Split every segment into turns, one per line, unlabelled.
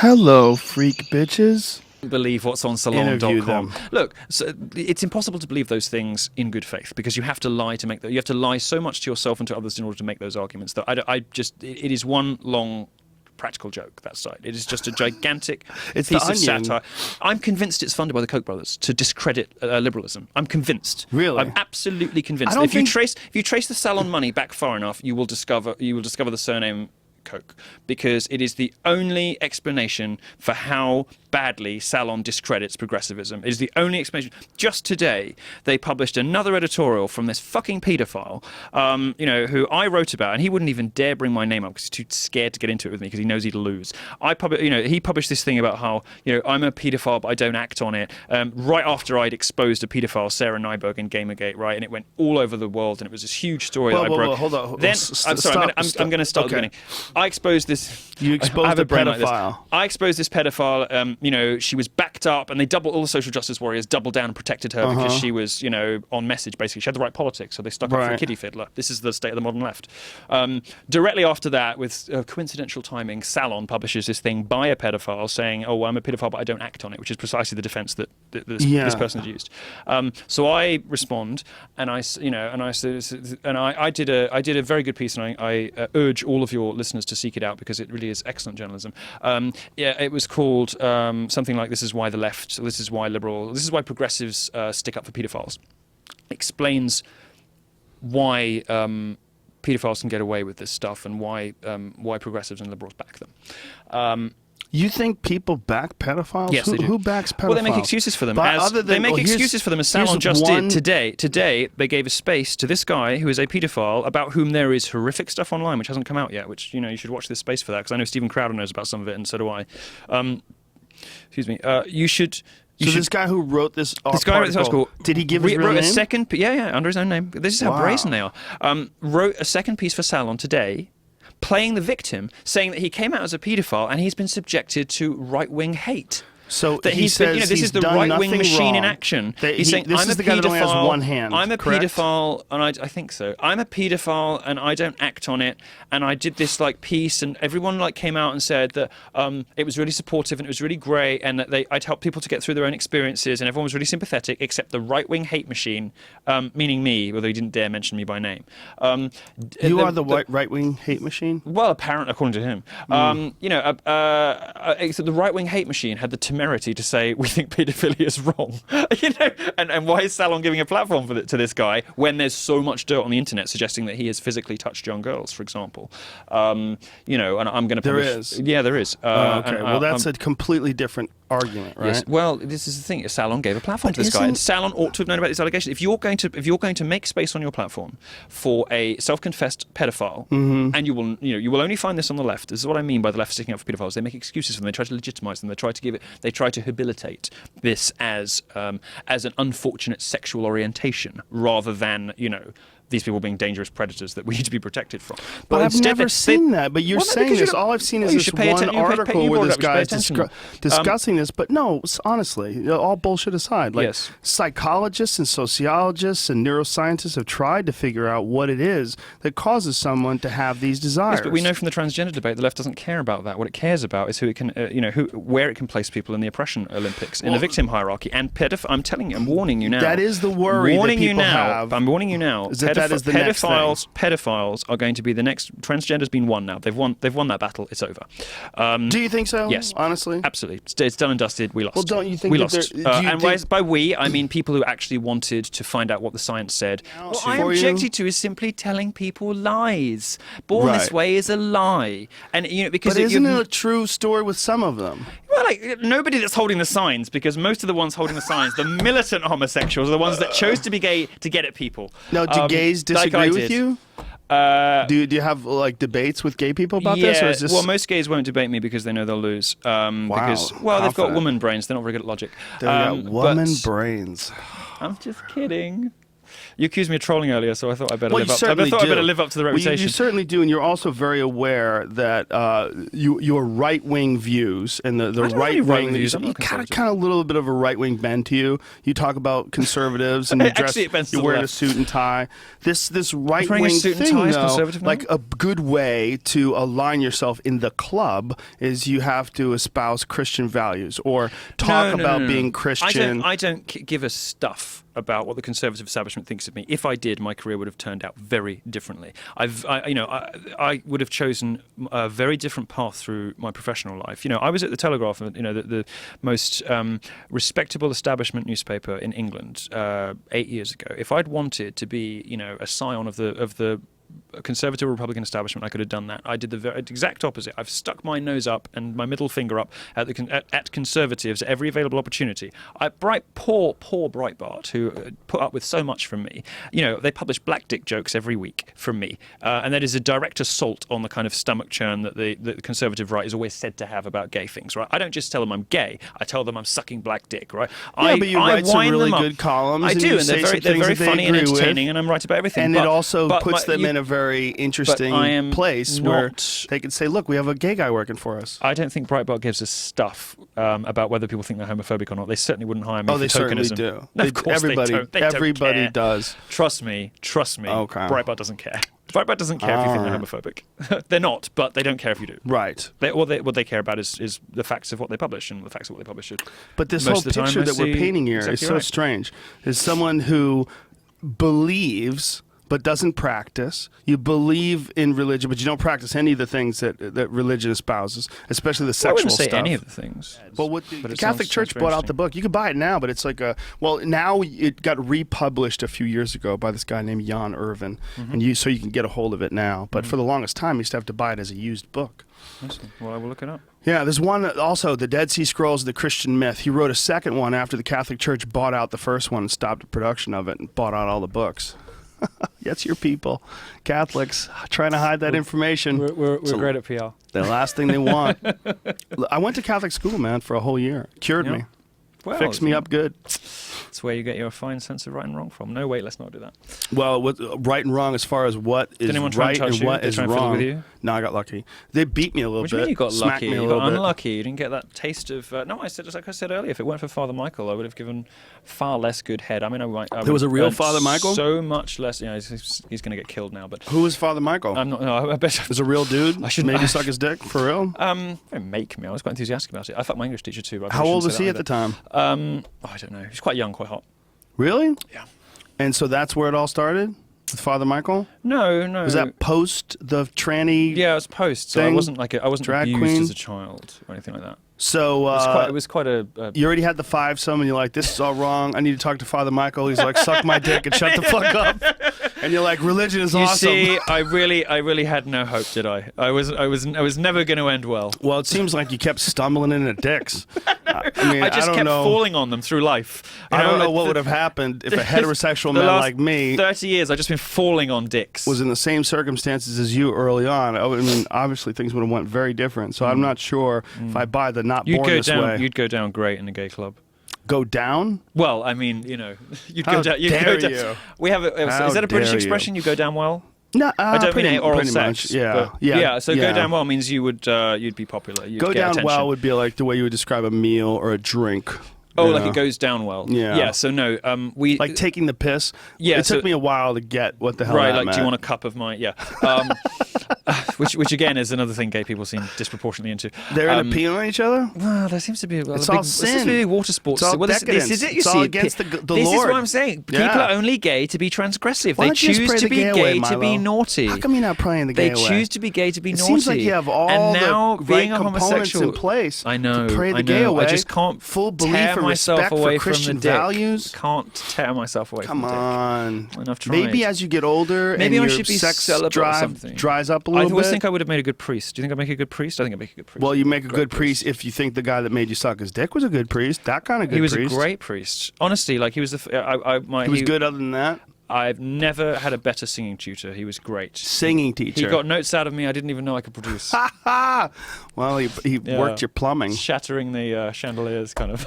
Hello, freak bitches.
Believe what's on
Interview
salon.com.
them.
Look, so it's impossible to believe those things in good faith because you have to lie to make that. You have to lie so much to yourself and to others in order to make those arguments. That it is one long practical joke. That side, it is just a gigantic
It's
piece
the
of
Onion.
satire. I'm convinced it's funded by the Koch brothers to discredit liberalism. I'm convinced.
Really?
I'm absolutely convinced.
I don't
If you
think-
trace the salon money back far enough, you will discover the surname Koch, because it is the only explanation for how badly Salon discredits progressivism. It is the only explanation. Just today, they published another editorial from this fucking paedophile, who I wrote about, and he wouldn't even dare bring my name up because he's too scared to get into it with me because he knows he'd lose. He published this thing about how, I'm a paedophile, but I don't act on it, right after I'd exposed a paedophile, Sarah Nyberg, in Gamergate, right? And it went all over the world, and it was this huge story that I broke.
Hold on.
Then, I'm sorry, I'm going to start at the beginning. I exposed this.
You exposed
I have
a
a brain like this.
pedophile.
I exposed this pedophile. She was backed up, and all the social justice warriors doubled down and protected her because she was, on message. Basically, she had the right politics, so they stuck up for a kiddie fiddler. This is the state of the modern left. Directly after that, with coincidental timing, Salon publishes this thing by a pedophile saying, "Oh, I'm a pedophile, but I don't act on it," which is precisely the defense that this person has used. So I respond, and I did a very good piece, and I urge all of your listeners to seek it out because it really is excellent journalism. It was called something like "This is why the left, this is why this is why progressives stick up for paedophiles." Explains why paedophiles can get away with this stuff and why progressives and liberals back them.
You think people back pedophiles?
Yes, they do.
Who backs pedophiles?
Well, they make excuses for them. As Salon just did today. Today, they gave a space to this guy who is a paedophile about whom there is horrific stuff online, which hasn't come out yet, which, you should watch this space for that, because I know Stephen Crowder knows about some of it, and so do I. Excuse me.
This guy who wrote this
article,
did he give his real
wrote
name?
a second, under his own name. This is how brazen they are. Wrote a second piece for Salon today, playing the victim, saying that he came out as a paedophile and he's been subjected to right-wing hate.
So
that
he says
this is the right-wing machine in action. He's saying,
this
I'm
is
a
the guy that only has
paedophile,
one hand,
I'm a
correct?
paedophile, and I think so. I'm a paedophile, and I don't act on it. And I did this piece, and everyone came out and said that it was really supportive and it was really great, and that I'd help people to get through their own experiences, and everyone was really sympathetic, except the right-wing hate machine, meaning me, although he didn't dare mention me by name.
You are the right-wing hate machine?
Well, apparently, according to him. So the right-wing hate machine had the temerity to say, we think paedophilia is wrong. And why is Salon giving a platform to this guy when there's so much dirt on the internet suggesting that he has physically touched young girls, for example? And I'm going to publish...
There is?
Yeah, there is.
Okay, well, that's a completely different argument, right?
Yes. Well, this is the thing. Salon gave a platform to this guy, and Salon ought to have known about these allegations. If you're going to make space on your platform for a self-confessed pedophile, and you will only find this on the left. This is what I mean by the left sticking up for pedophiles. They make excuses for them. They try to legitimize them. They try to habilitate this as an unfortunate sexual orientation rather than these people being dangerous predators that we need to be protected from.
But I've never seen that. But you're saying this. All I've seen is this one article where this guy is discussing this. But no, honestly, all bullshit aside, psychologists and sociologists and neuroscientists have tried to figure out what it is that causes someone to have these desires.
Yes, but we know from the transgender debate, the left doesn't care about that. What it cares about is who it can, where it can place people in the oppression Olympics, in the victim hierarchy. And I'm telling you, I'm warning you now.
That is the worry that people have.
I'm warning you now.
That is the next thing.
Pedophiles are going to be the next. Transgender's been won now. They've won that battle. It's over.
Do you think so?
Yes.
Honestly?
Absolutely. It's done and dusted. We lost.
Well, don't you think
we
that
lost? By we, I mean people who actually wanted to find out what the science said. What I objected to is simply telling people lies. Born this way is a lie. And because
but isn't it a true story with some of them?
Well, nobody that's holding the signs, because most of the ones holding the signs, the militant homosexuals, are the ones that chose to be gay to get at people.
Now, do gays disagree with you? Do you have debates with gay people about this? Or is this...
Well, most gays won't debate me because they know they'll lose. Because they've got woman brains. They're not very good at logic.
They've got woman brains.
I'm just kidding. You accused me of trolling earlier, so I thought I better live up. I better live up to the reputation.
You certainly do, and you're also very aware that your right-wing views and the right-wing views, you kind of a little bit of a right-wing bend to you. You talk about conservatives and you're wearing a suit and tie. This right-wing thing, though, like a good way to align yourself in the club is you have to espouse Christian values or talk about being Christian.
I don't give a stuff about what the conservative establishment thinks of me. If I did, my career would have turned out very differently. I would have chosen a very different path through my professional life. I was at the Telegraph, the most respectable establishment newspaper in England 8 years ago. If I'd wanted to be, a scion of the conservative Republican establishment, I could have done that. I did the exact opposite. I've stuck my nose up and my middle finger up at conservatives at every available opportunity. Poor Breitbart, who put up with so much from me. They publish black dick jokes every week from me, and that is a direct assault on the kind of stomach churn that the conservative right is always said to have about gay things. Right? I don't just tell them I'm gay. I tell them I'm sucking black dick. Right?
Yeah, but you write some really good columns.
I do, and they're very funny and entertaining, and I'm right about everything.
And it also puts them in a very interesting place where they can say, look, we have a gay guy working for us.
I don't think Breitbart gives a stuff about whether people think they're homophobic or not. They certainly wouldn't hire me for tokenism.
Certainly do.
No, of course
everybody does.
Trust me.
Okay.
Breitbart doesn't care. Breitbart doesn't care if you think they're homophobic. They're not, but they don't care if you do.
Right.
What they care about is the facts of what they publish, and the facts of what they publish should.
But this whole picture that we're painting here is so strange. Is someone who believes but doesn't practice. You believe in religion, but you don't practice any of the things that religion espouses, especially the sexual stuff.
I wouldn't say any of the things.
Well, the Catholic Church bought out the book. You can buy it now, but it's like now it got republished a few years ago by this guy named Jan Irvin, and so you can get a hold of it now. But for the longest time, you used to have to buy it as a used book.
Well, I will look it up.
Yeah, there's one also, The Dead Sea Scrolls of the Christian Myth. He wrote a second one after the Catholic Church bought out the first one and stopped the production of it and bought out all the books. That's your people, Catholics, trying to hide that information.
We're great at PR.
The last thing they want. I went to Catholic school, man, for a whole year. Cured me. Well, fixed me up good.
That's where you get your fine sense of right and wrong from. No, wait, let's not do that.
Well, right and wrong as far as what is right and what is wrong. With you? No, I got lucky. They beat me a little bit.
What do you mean you got lucky? You got unlucky. You didn't get that taste of... no, I said, just like I said earlier, if it weren't for Father Michael, I would have given far less good head. I mean,
there was a real Father Michael?
So much less... he's going to get killed now, but...
Who was Father Michael?
I'm not... No, I bet...
Was a real dude? I shouldn't maybe suck his dick? For real?
Don't make me. I was quite enthusiastic about it. I fucked my English teacher too. But
how old was he at the time?
I don't know. He was quite young, quite hot.
Really?
Yeah.
And so that's where it all started? With Father Michael?
No.
Was that post the tranny?
Yeah, it was post. So I wasn't
drag
abused
queen?
as a child or anything like that.
So
it was quite a
you already had the five-some, and you're like, this is all wrong. I need to talk to Father Michael. He's like, suck my dick and shut the fuck up. And you're like, religion is awesome.
You see, I really had no hope, did I? I was never going to end well.
Well, it seems like you kept stumbling into dicks. I
just kept falling on them through life.
I don't know what would have happened if a heterosexual man like me,
30 years, I've just been falling on dicks,
was in the same circumstances as you early on. I mean, obviously things would have went very different. So I'm not sure if I buy the not born this way.
You'd go down great in a gay club.
Go down?
Well, I mean, you'd go down. You'd go down.
You?
We have. Is that a British expression? You go down well.
No,
I don't mean oral
Much,
sex.
yeah.
So go down well means you'd be popular. You'd
go
get
down
attention.
well would be like the way you would describe a meal or a drink.
Oh, like it goes down well.
Yeah.
Yeah. So no, we
like taking the piss.
Yeah.
It took me a while to get what the hell.
Right.
That
Like,
meant.
do you want a cup of my? Yeah. Which again is another thing gay people seem disproportionately into.
They're into peeing on each other.
Well, there seems to be
it's all sin.
This is water sports.
It's all
this is it. You
it's
see,
all against the
this
Lord.
This is what I'm saying. People are only gay to be transgressive.
Why
they choose to be gay to be naughty.
How come you're not praying the gay way?
They choose to be gay to be naughty.
It seems like you have all
the
right
a
components in place.
I know.
To pray the gay away.
I just can't
full belief
tear
and
myself
respect
away
for Christian
from the
values.
Can't tear myself away from the dick.
Come on.
I've tried.
Maybe as you get older
maybe
and
I
your
should be
sex
drive
dries up a little bit.
I always think I would have made a good priest. Do you think I'd make a good priest? I think I'd make a good priest.
Well, you make a good priest if you think the guy that made you suck his dick was a good priest. That kind of good priest.
He was a great priest. Honestly, like he was
he was good other than that?
I've never had a better singing tutor. He was great.
Singing teacher.
He got notes out of me I didn't even know I could produce.
Well, he worked your plumbing.
Shattering the chandeliers, kind of.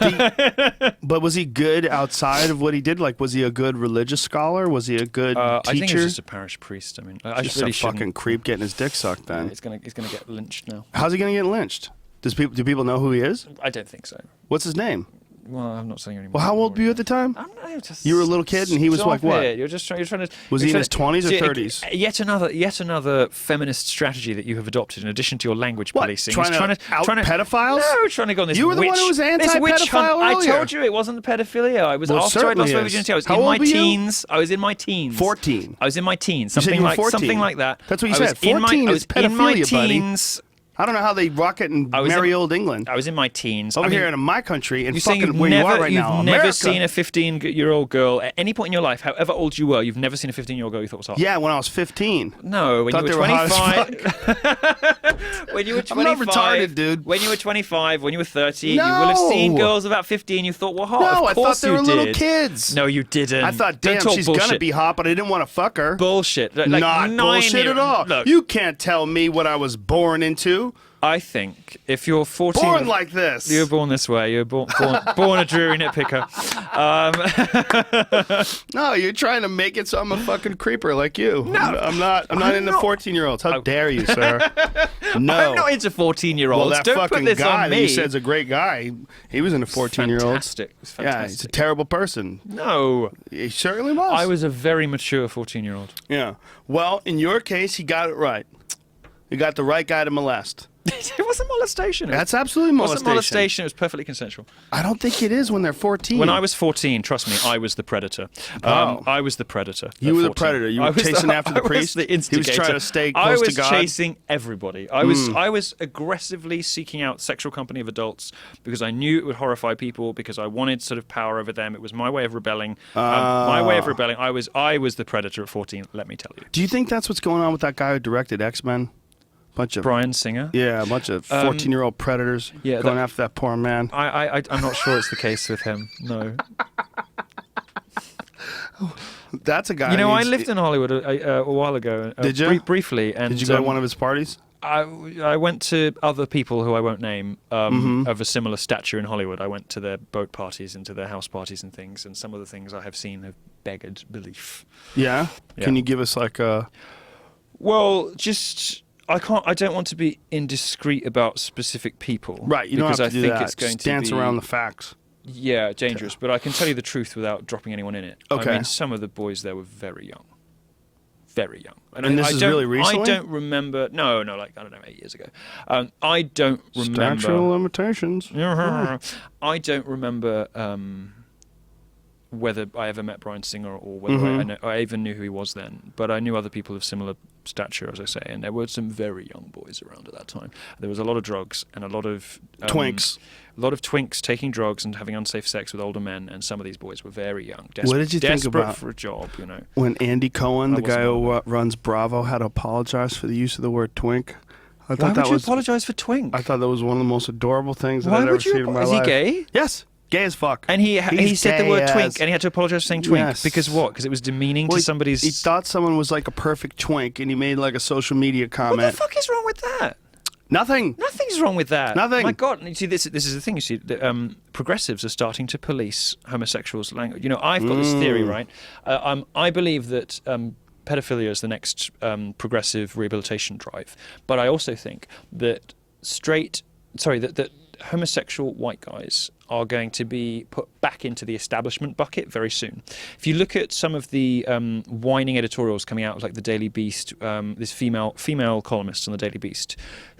But was he good outside of what he did? Like, was he a good religious scholar? Was he a good teacher?
I think he was just a parish priest. I mean, I
just
really
a fucking creep getting his dick sucked then.
He's gonna get lynched now.
How's he gonna get lynched? Do people know who he is?
I don't think so.
What's his name?
Well, I'm not saying anymore.
Well, how old were you at the time? You were a little kid, and he was like what?
You're trying to.
Was he in his 20s or 30s?
Yet another feminist strategy that you have adopted in addition to your language policing.
Trying to out pedophiles?
No, trying to go on this.
You were the one who was anti-pedophile
earlier. I told you it wasn't the pedophilia. I was after I lost my virginity. I was in my teens. I was in my teens.
14.
I was in my teens. Something like that.
That's what you said. 14 is pedophilia, buddy. I don't know how they rock it in merry old England.
I was in my teens.
Over here in my country, in
fucking
where you are right now,
You've never seen a 15-year-old girl at any point in your life, however old you were, you've never seen a 15-year-old girl you thought was hot.
Yeah, when I was 15.
No, when you were 25. When you were 25.
I'm not retarded, dude.
When you were 25, when you were 30, you will have seen girls about 15 you thought were hot.
No,
I
thought they were little kids.
No, you didn't.
I thought, damn, she's going to be hot, but I didn't want to fuck her.
Bullshit. Like
not bullshit at all.
Look,
you can't tell me what I was born into.
I think if you're 14...
Born like this.
You were born this way. You were born a dreary nitpicker.
No, you're trying to make it so I'm a fucking creeper like you.
No.
I'm not into 14-year-olds. How dare you, sir? No.
I'm not into 14-year-olds.
Well, that
Don't
fucking
put this
guy
on
that
me.
you said is a great guy. He was into 14-year-olds.
Fantastic.
Yeah, he's a terrible person.
No.
He certainly was.
I was a very mature 14-year-old.
Yeah. Well, in your case, he got it right. You got the right guy to molest.
It wasn't molestation.
That's absolutely molestation.
It wasn't molestation. It was perfectly consensual.
I don't think it is when they're 14.
When I was 14, trust me, I was the predator. I was the predator.
You were the predator. You were chasing after the priest?
I was the instigator.
He was trying to stay close to God?
I was chasing everybody. I was aggressively seeking out sexual company of adults because I knew it would horrify people, because I wanted sort of power over them. It was my way of rebelling. My way of rebelling. I was the predator at 14, let me tell you.
Do you think that's what's going on with that guy who directed X-Men? Bunch of
Bryan Singer?
Yeah, a bunch of 14-year-old predators going after that poor man.
I'm not sure it's the case with him, no.
That's a guy.
You know, I lived in Hollywood a while ago.
Did you?
Briefly. And,
did you go to one of his parties?
I went to other people who I won't name of a similar stature in Hollywood. I went to their boat parties and to their house parties and things, and some of the things I have seen have beggared belief.
Yeah? Can you give us like a...
Well, just... I don't want to be indiscreet about specific people.
Right, you don't have to do that.
It's going
just dance around the facts.
Yeah, dangerous. But I can tell you the truth without dropping anyone in it.
Okay.
I mean, some of the boys there were very young. Very young.
And this is really recently?
I don't remember... No, like, I don't know, 8 years ago. I don't remember...
Statute of limitations.
I don't remember... whether I ever met Bryan Singer or whether I even knew who he was then. But I knew other people of similar stature, as I say, and there were some very young boys around at that time. There was a lot of drugs and a lot of...
twinks.
A lot of twinks taking drugs and having unsafe sex with older men, and some of these boys were very young.
What did you think about...
desperate for a job, you know.
When Andy Cohen, the guy who runs Bravo, had to apologize for the use of the word twink?
Why would you apologize for twink?
I thought that was one of the most adorable things that I'd ever seen in my life.
Is he gay?
Yes. Gay as fuck.
And he said the word twink, and he had to apologize for saying twink. Yes. Because what? Because it was demeaning to somebody's...
He thought someone was like a perfect twink, and he made like a social media comment.
What the fuck is wrong with that?
Nothing.
Nothing's wrong with that.
Nothing.
My God. You see, this is the thing. You see, progressives are starting to police homosexuals' language. You know, I've got this theory, right? I believe that... pedophilia is the next progressive rehabilitation drive. But I also think that that homosexual white guys are going to be put back into the establishment bucket very soon. If you look at some of the whining editorials coming out of like the Daily Beast, this female columnists on the Daily Beast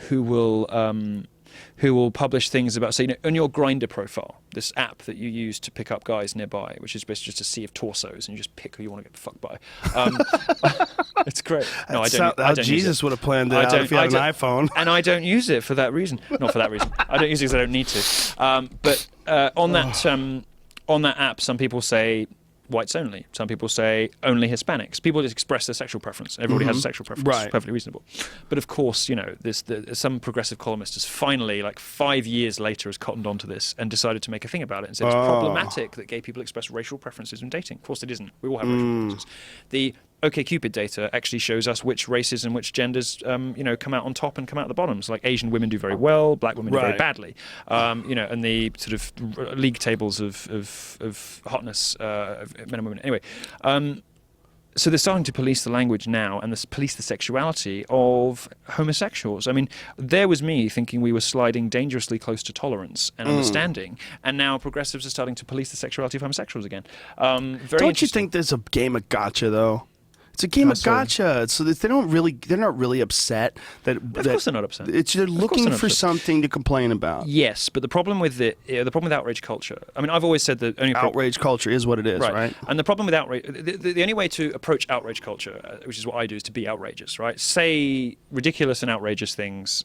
who will publish things about, so, you know, on your Grindr profile, this app that you use to pick up guys nearby, which is basically just a sea of torsos, and you just pick who you want to get fucked by. It's great. No, I don't.
Jesus would have planned it out if you had an iPhone.
And I don't use it for that reason. Not for that reason. I don't use it because I don't need to. But on that app, some people say whites only. Some people say only Hispanics. People just express their sexual preference. Everybody has a sexual preference.
Right.
It's perfectly reasonable. But of course, some progressive columnist has finally, like 5 years later, has cottoned onto this and decided to make a thing about it and said it's problematic that gay people express racial preferences in dating. Of course it isn't. We all have racial preferences. The OkCupid data actually shows us which races and which genders, come out on top and come out the bottom. So like Asian women do very well, black women do very badly. And the sort of league tables of hotness of men and women. Anyway, so they're starting to police the language now and police the sexuality of homosexuals. I mean, there was me thinking we were sliding dangerously close to tolerance and understanding, and now progressives are starting to police the sexuality of homosexuals again.
Don't you think there's a game of gotcha, though? It's a game of gotcha, so that they're not really upset.
Of course they're not upset.
They're looking for something to complain about.
Yes, but the problem with outrage culture. I mean, I've always said that
outrage culture is what it is, right?
And the problem with outrage, the only way to approach outrage culture, which is what I do, is to be outrageous, right? Say ridiculous and outrageous things.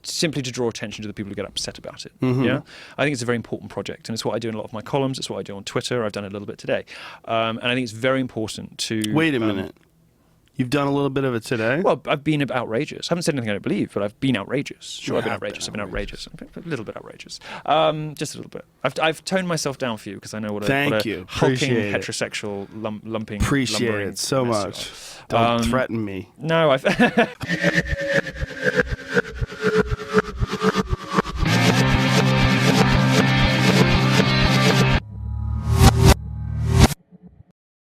Simply to draw attention to the people who get upset about it. Yeah, I think it's a very important project, and it's what I do in a lot of my columns. It's what I do on Twitter. I've done it a little bit today, and I think it's very important to.
Wait a minute, you've done a little bit of it today.
Well, I've been outrageous. I haven't said anything I don't believe, but I've been outrageous. Sure, I've been outrageous. I've been outrageous. A little bit outrageous, just a little bit. I've toned myself down for you because I know what a hulking heterosexual lumping.
Appreciate it so much. Don't threaten me.
No, I've.